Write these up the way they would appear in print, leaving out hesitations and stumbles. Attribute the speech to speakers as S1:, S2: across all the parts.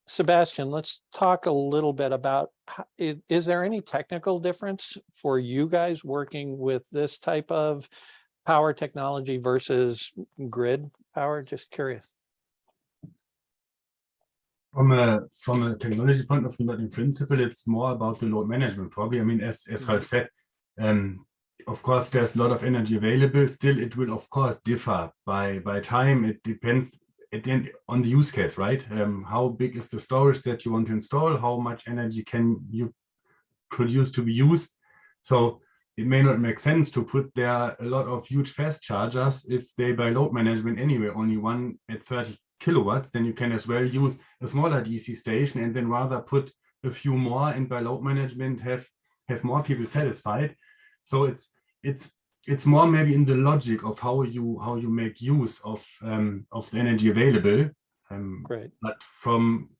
S1: Sebastian, let's talk a little bit about, is there any technical difference for you guys working with this type of power technology versus grid power? Just curious.
S2: From a technology point of view, but in principle, it's more about the load management probably. I mean, as Ralf said, of course, there's a lot of energy available. Still, it will, of course, differ by time. It depends at the end on the use case, right? How big is the storage that you want to install? How much energy can you produce to be used? So it may not make sense to put there a lot of huge fast chargers if they, by load management anyway, only one at 30 kilowatts, then you can as well use a smaller DC station and then rather put a few more and by load management have more people satisfied. So it's more maybe in the logic of how you make use of the energy available.
S1: Great.
S2: But from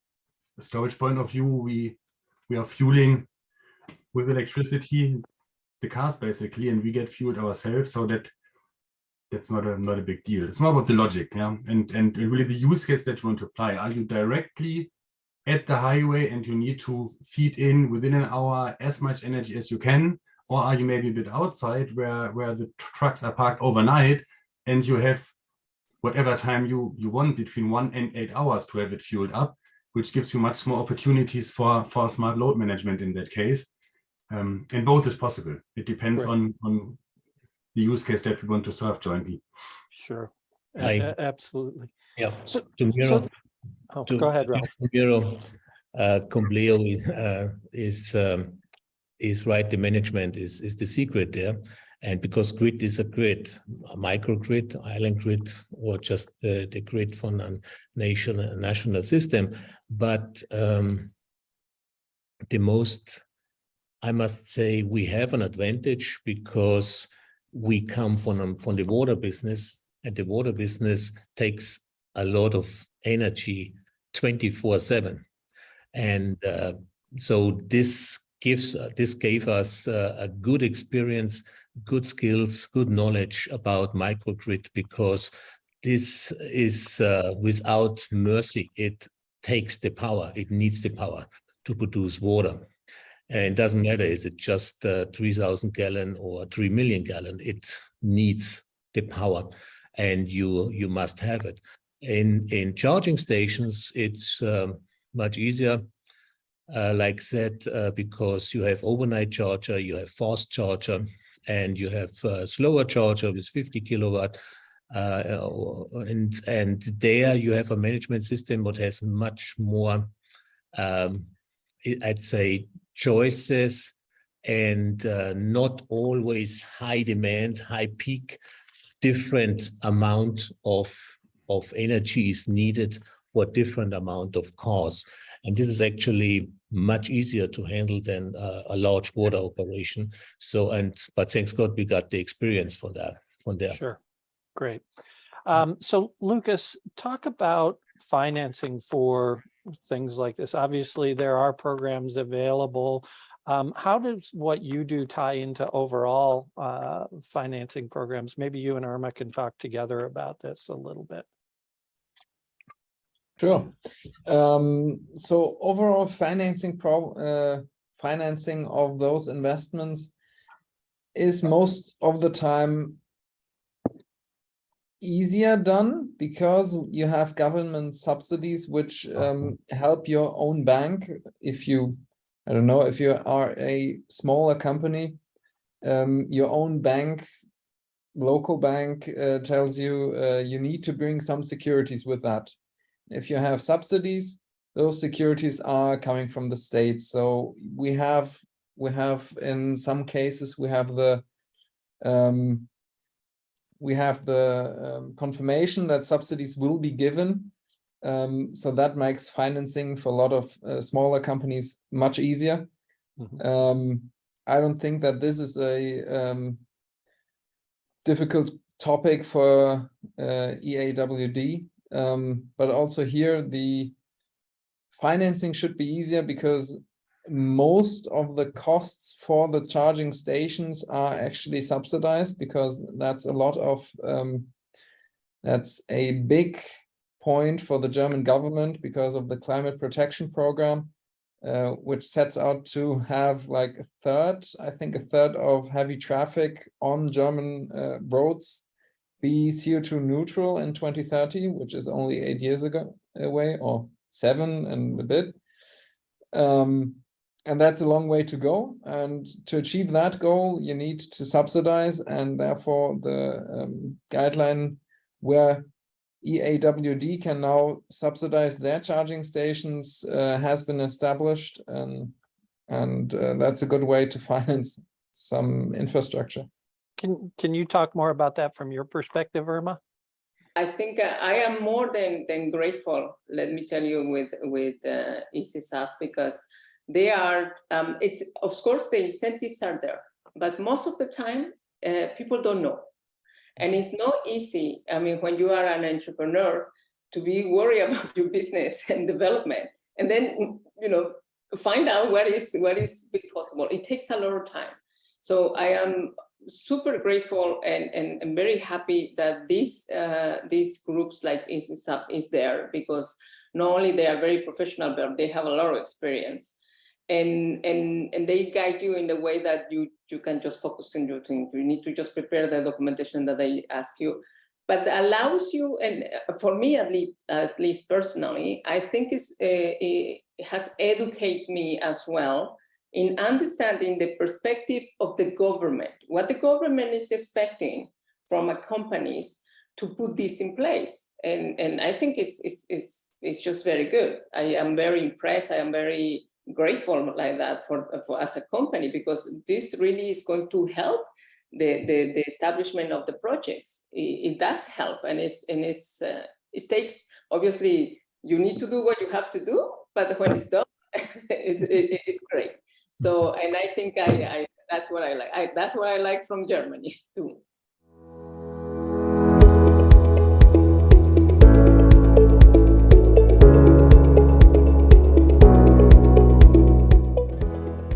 S2: a storage point of view, we are fueling with electricity the cars basically, and we get fueled ourselves. So that's not a big deal. It's more about the logic, yeah, and really the use case that you want to apply. Are you directly at the highway and you need to feed in within an hour as much energy as you can? Or are you maybe a bit outside where the trucks are parked overnight and you have whatever time you want between 1 and 8 hours to have it fueled up, which gives you much more opportunities for smart load management in that case. And both is possible. It depends on the use case that we want to serve jointly.
S1: Sure, absolutely.
S3: Yeah.
S1: Go ahead, Ralf.
S3: Compleo is right. The management is the secret there, and because grid is a grid, a microgrid, island grid, or just the grid from a national system. But the most, I must say, we have an advantage because we come from the water business, and the water business takes a lot of energy 24/7, and so this gave us a good experience, good skills, good knowledge about microgrid, because this is without mercy. It takes the power. It needs the power to produce water. And it doesn't matter, is it just 3,000 gallon or 3 million gallon? It needs the power, and you must have it. In charging stations, it's much easier. Like said, because you have overnight charger, you have fast charger, and you have slower charger with 50 kilowatt. And there you have a management system that has much more, I'd say, choices, and not always high demand, high peak. Different amount of energy is needed for different amount of cars. And this is actually much easier to handle than a large water operation. But thanks God, we got the experience from there.
S1: Sure, great. So Lucas, talk about financing for things like this. Obviously, there are programs available. How does what you do tie into overall financing programs? Maybe you and Irma can talk together about this a little bit.
S4: Sure. So overall financing of those investments is most of the time easier done because you have government subsidies which help your own bank. If you, I don't know, if you are a smaller company, your own bank, local bank tells you you need to bring some securities with that. If you have subsidies, those securities are coming from the state. So we have in some cases we have the confirmation that subsidies will be given. So that makes financing for a lot of smaller companies much easier. I don't think that this is a difficult topic for EAWD. But also here, the financing should be easier because most of the costs for the charging stations are actually subsidized, because that's a lot of that's a big point for the German government because of the climate protection program, which sets out to have like I think a third of heavy traffic on German roads be CO2 neutral in 2030, which is only 8 years away, or 7 and a bit. And that's a long way to go. And to achieve that goal, you need to subsidize, and therefore the guideline where EAWD can now subsidize their charging stations has been established, and that's a good way to finance some infrastructure.
S1: Can you talk more about that from your perspective, Irma?
S5: I think I am more than grateful, let me tell you, with EasySub, because they are, it's, of course, the incentives are there, but most of the time, people don't know. And it's not easy, I mean, when you are an entrepreneur, to be worried about your business and development, and then, you know, find out what is possible. It takes a lot of time. So I am super grateful and very happy that these groups like EasySub is there, because not only they are very professional, but they have a lot of experience. And they guide you in the way that you can just focus on your thing. You need to just prepare the documentation that they ask you, but allows you, and for me at least personally, I think it has educated me as well in understanding the perspective of the government, what the government is expecting from a companies to put this in place. And I think it's just very good. I am very impressed. I am very grateful like that for as a company, because this really is going to help the establishment of the projects. It does help, and it takes, obviously you need to do what you have to do, but when it's done, it's great. So, and I think that's what I like. That's what I like from Germany too.